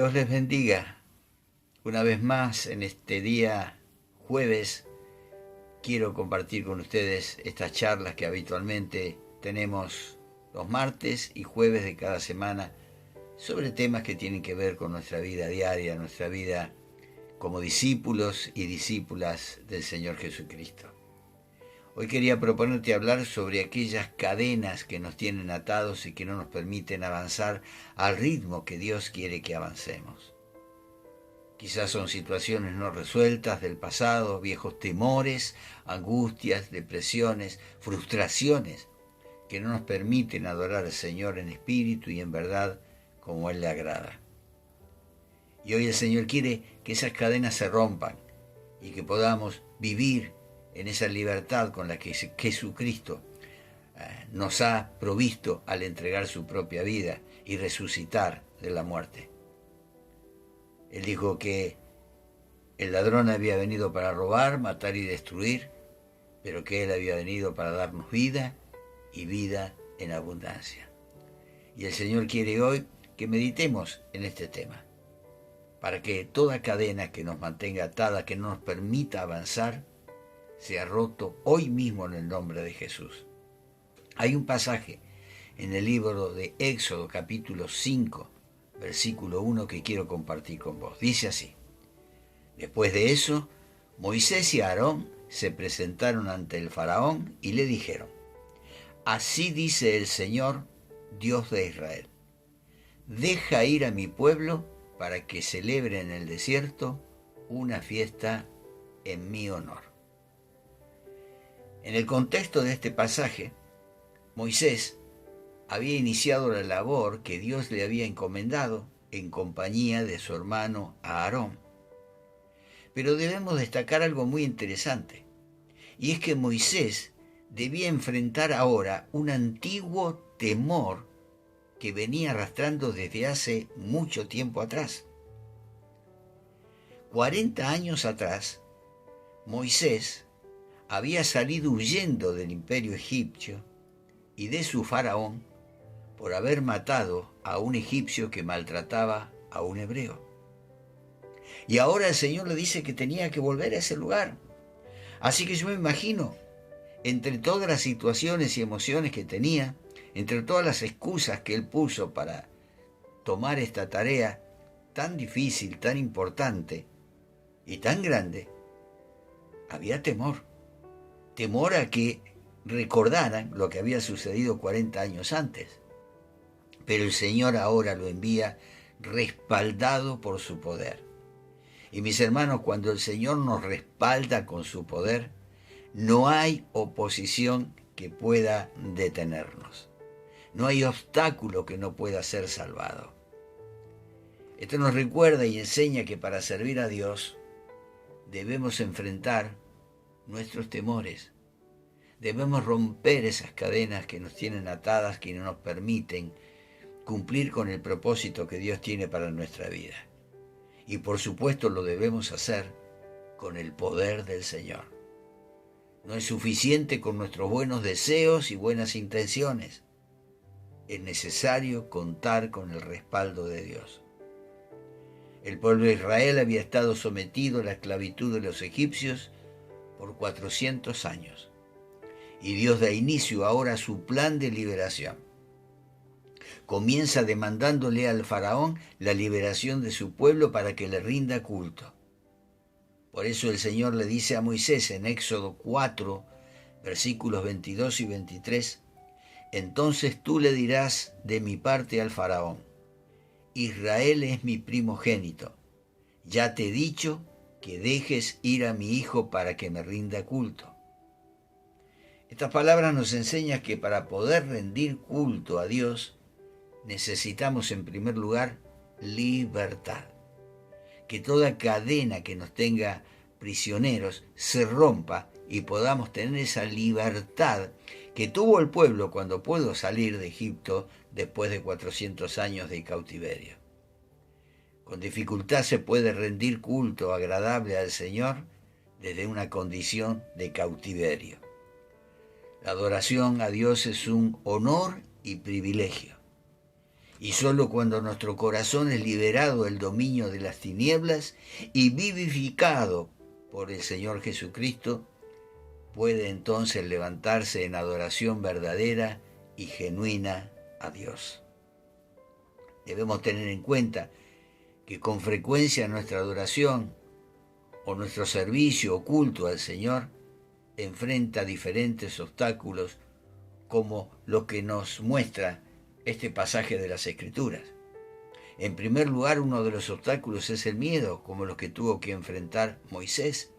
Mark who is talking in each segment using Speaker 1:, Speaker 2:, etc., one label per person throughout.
Speaker 1: Dios les bendiga. Una vez más, en este día jueves, quiero compartir con ustedes estas charlas que habitualmente tenemos los martes y jueves de cada semana sobre temas que tienen que ver con nuestra vida diaria, nuestra vida como discípulos y discípulas del Señor Jesucristo. Hoy quería proponerte hablar sobre aquellas cadenas que nos tienen atados y que no nos permiten avanzar al ritmo que Dios quiere que avancemos. Quizás son situaciones no resueltas del pasado, viejos temores, angustias, depresiones, frustraciones que no nos permiten adorar al Señor en espíritu y en verdad como Él le agrada. Y hoy el Señor quiere que esas cadenas se rompan y que podamos vivir en esa libertad con la que Jesucristo nos ha provisto al entregar su propia vida y resucitar de la muerte. Él dijo que el ladrón había venido para robar, matar y destruir, pero que Él había venido para darnos vida y vida en abundancia. Y el Señor quiere hoy que meditemos en este tema, para que toda cadena que nos mantenga atada, que no nos permita avanzar, sea roto hoy mismo en el nombre de Jesús. Hay un pasaje en el libro de Éxodo capítulo 5, versículo 1 que quiero compartir con vos. Dice así: Después de eso, Moisés y Aarón se presentaron ante el faraón y le dijeron: Así dice el Señor, Dios de Israel: Deja ir a mi pueblo para que celebre en el desierto una fiesta en mi honor. En el contexto de este pasaje, Moisés había iniciado la labor que Dios le había encomendado en compañía de su hermano Aarón. Pero debemos destacar algo muy interesante, y es que Moisés debía enfrentar ahora un antiguo temor que venía arrastrando desde hace mucho tiempo atrás. 40 años atrás, Moisés había salido huyendo del imperio egipcio y de su faraón por haber matado a un egipcio que maltrataba a un hebreo. Y ahora el Señor le dice que tenía que volver a ese lugar. Así que yo me imagino, entre todas las situaciones y emociones que tenía, entre todas las excusas que él puso para tomar esta tarea tan difícil, tan importante y tan grande, había temor. Temor a que recordaran lo que había sucedido 40 años antes. Pero el Señor ahora lo envía respaldado por su poder. Y mis hermanos, cuando el Señor nos respalda con su poder, no hay oposición que pueda detenernos. No hay obstáculo que no pueda ser salvado. Esto nos recuerda y enseña que para servir a Dios debemos enfrentar nuestros temores. Debemos romper esas cadenas que nos tienen atadas, que no nos permiten cumplir con el propósito que Dios tiene para nuestra vida. Y por supuesto lo debemos hacer con el poder del Señor. No es suficiente con nuestros buenos deseos y buenas intenciones. Es necesario contar con el respaldo de Dios. El pueblo de Israel había estado sometido a la esclavitud de los egipcios por 400 años. Y Dios da inicio ahora a su plan de liberación. Comienza demandándole al faraón la liberación de su pueblo para que le rinda culto. Por eso el Señor le dice a Moisés en Éxodo 4, versículos 22 y 23, Entonces tú le dirás de mi parte al faraón: Israel es mi primogénito. Ya te he dicho que dejes ir a mi hijo para que me rinda culto. Estas palabras nos enseñan que para poder rendir culto a Dios necesitamos en primer lugar libertad. Que toda cadena que nos tenga prisioneros se rompa y podamos tener esa libertad que tuvo el pueblo cuando pudo salir de Egipto después de 400 años de cautiverio. Con dificultad se puede rendir culto agradable al Señor desde una condición de cautiverio. La adoración a Dios es un honor y privilegio. Y solo cuando nuestro corazón es liberado del dominio de las tinieblas y vivificado por el Señor Jesucristo, puede entonces levantarse en adoración verdadera y genuina a Dios. Debemos tener en cuenta que con frecuencia nuestra adoración o nuestro servicio o culto al Señor enfrenta diferentes obstáculos como lo que nos muestra este pasaje de las Escrituras. En primer lugar, uno de los obstáculos es el miedo, como los que tuvo que enfrentar Moisés.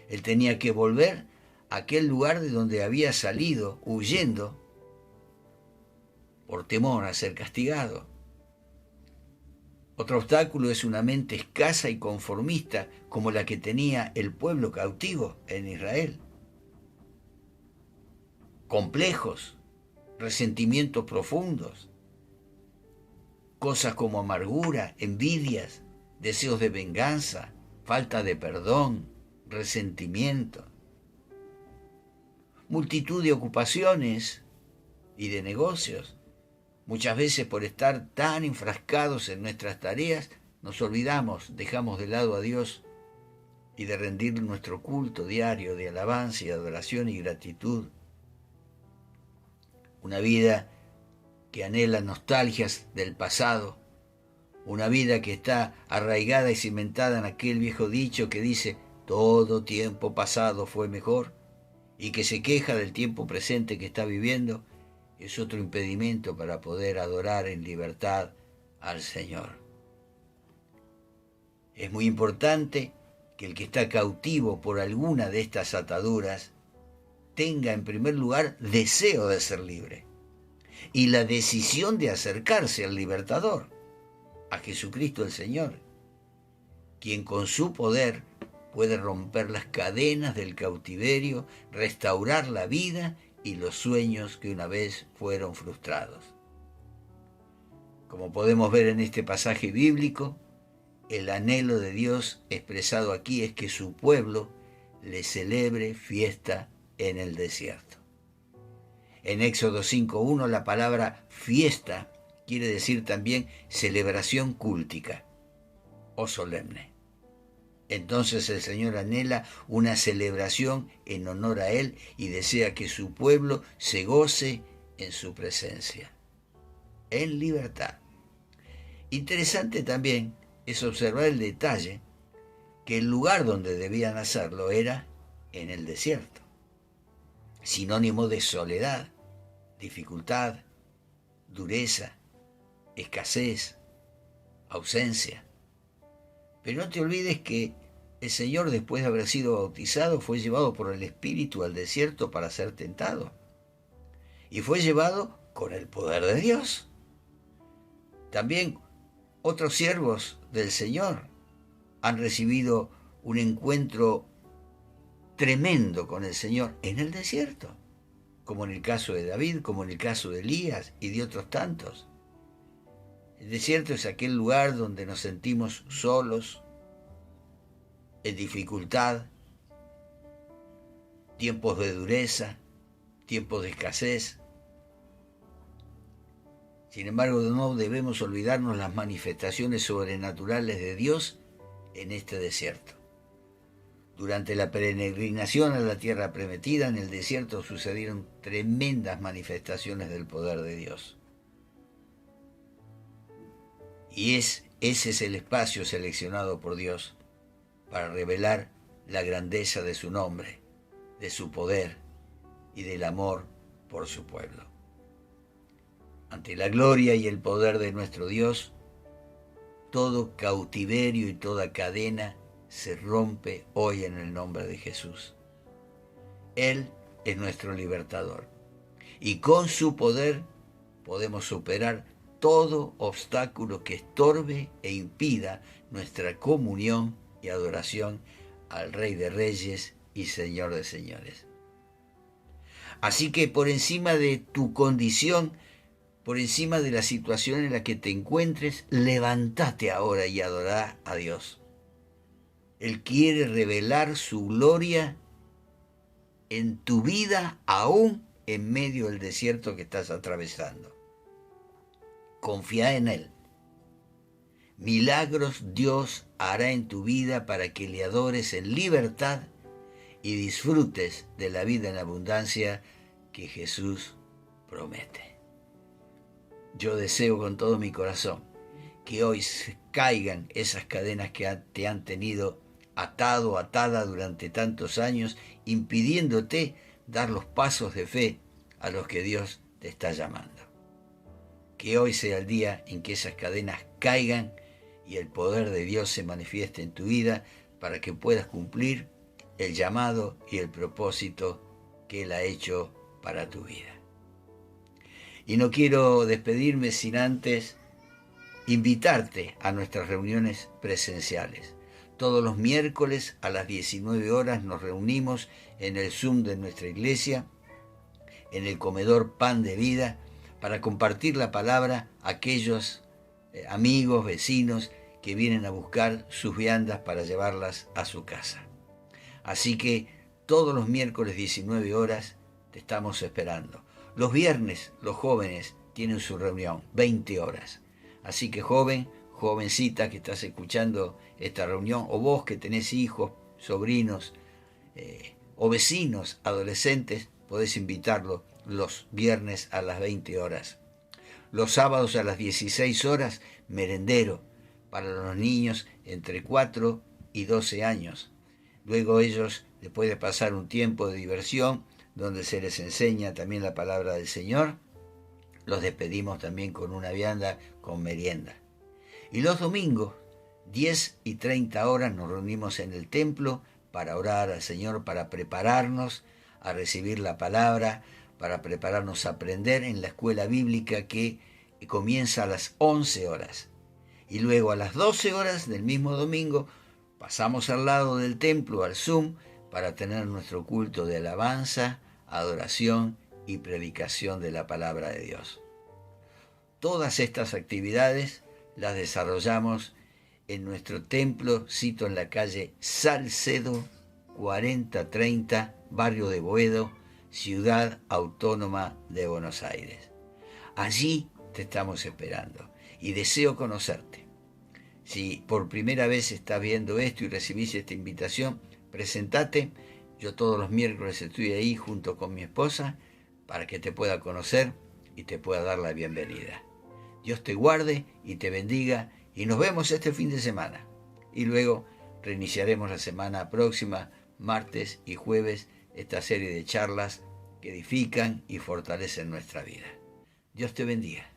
Speaker 1: Él tenía que volver a aquel lugar de donde había salido huyendo por temor a ser castigado. Otro obstáculo es una mente escasa y conformista como la que tenía el pueblo cautivo en Israel. Complejos, resentimientos profundos, cosas como amargura, envidias, deseos de venganza, falta de perdón, resentimiento. Multitud de ocupaciones y de negocios. Muchas veces por estar tan enfrascados en nuestras tareas, nos olvidamos, dejamos de lado a Dios y de rendir nuestro culto diario de alabanza y adoración y gratitud. Una vida que anhela nostalgias del pasado, una vida que está arraigada y cimentada en aquel viejo dicho que dice todo tiempo pasado fue mejor y que se queja del tiempo presente que está viviendo, es otro impedimento para poder adorar en libertad al Señor. Es muy importante que el que está cautivo por alguna de estas ataduras tenga en primer lugar deseo de ser libre y la decisión de acercarse al libertador, a Jesucristo el Señor, quien con su poder puede romper las cadenas del cautiverio, restaurar la vida y los sueños que una vez fueron frustrados. Como podemos ver en este pasaje bíblico, el anhelo de Dios expresado aquí es que su pueblo le celebre fiesta en el desierto. En Éxodo 5:1 la palabra fiesta quiere decir también celebración cúltica o solemne. Entonces el Señor anhela una celebración en honor a Él y desea que su pueblo se goce en su presencia, en libertad. Interesante también es observar el detalle que el lugar donde debían hacerlo era en el desierto, sinónimo de soledad, dificultad, dureza, escasez, ausencia. Pero no te olvides que el Señor, después de haber sido bautizado, fue llevado por el Espíritu al desierto para ser tentado. Y fue llevado con el poder de Dios. También otros siervos del Señor han recibido un encuentro tremendo con el Señor en el desierto, como en el caso de David, como en el caso de Elías y de otros tantos. El desierto es aquel lugar donde nos sentimos solos, en dificultad, tiempos de dureza, tiempos de escasez. Sin embargo, no debemos olvidarnos las manifestaciones sobrenaturales de Dios en este desierto. Durante la peregrinación a la tierra prometida, en el desierto sucedieron tremendas manifestaciones del poder de Dios. Y ese es el espacio seleccionado por Dios para revelar la grandeza de su nombre, de su poder y del amor por su pueblo. Ante la gloria y el poder de nuestro Dios, todo cautiverio y toda cadena se rompe hoy en el nombre de Jesús. Él es nuestro libertador y con su poder podemos superar todo obstáculo que estorbe e impida nuestra comunión y adoración al Rey de Reyes y Señor de Señores. Así que por encima de tu condición, por encima de la situación en la que te encuentres, levántate ahora y adorá a Dios. Él quiere revelar su gloria en tu vida, aún en medio del desierto que estás atravesando. Confía en Él. Milagros Dios hará en tu vida para que le adores en libertad y disfrutes de la vida en abundancia que Jesús promete. Yo deseo con todo mi corazón que hoy se caigan esas cadenas que te han tenido atado, atada durante tantos años, impidiéndote dar los pasos de fe a los que Dios te está llamando. Que hoy sea el día en que esas cadenas caigan y el poder de Dios se manifieste en tu vida para que puedas cumplir el llamado y el propósito que Él ha hecho para tu vida. Y no quiero despedirme sin antes invitarte a nuestras reuniones presenciales. Todos los miércoles a las 19 horas nos reunimos en el Zoom de nuestra iglesia, en el comedor Pan de Vida, para compartir la palabra a aquellos amigos, vecinos que vienen a buscar sus viandas para llevarlas a su casa. Así que todos los miércoles 19 horas te estamos esperando. Los viernes los jóvenes tienen su reunión, 20 horas. Así que joven, jovencita que estás escuchando esta reunión, o vos que tenés hijos, sobrinos o vecinos adolescentes, podés invitarlos los viernes a las 20 horas. Los sábados a las 16 horas, merendero para los niños entre 4 y 12 años. Luego ellos, después de pasar un tiempo de diversión, donde se les enseña también la palabra del Señor, los despedimos también con una vianda con merienda. Y los domingos, 10 y 30 horas, nos reunimos en el templo para orar al Señor, para prepararnos a recibir la palabra, para prepararnos a aprender en la escuela bíblica que comienza a las 11 horas. Y luego a las 12 horas del mismo domingo pasamos al lado del templo, al Zoom, para tener nuestro culto de alabanza, adoración y predicación de la palabra de Dios. Todas estas actividades las desarrollamos en nuestro templo, sito en la calle Salcedo 4030, barrio de Boedo, Ciudad Autónoma de Buenos Aires. Allí te estamos esperando y deseo conocerte. Si por primera vez estás viendo esto y recibís esta invitación, presentate. Yo todos los miércoles estoy ahí junto con mi esposa para que te pueda conocer y te pueda dar la bienvenida. Dios te guarde y te bendiga y nos vemos este fin de semana. Y luego reiniciaremos la semana próxima, martes y jueves, esta serie de charlas que edifican y fortalecen nuestra vida. Dios te bendiga.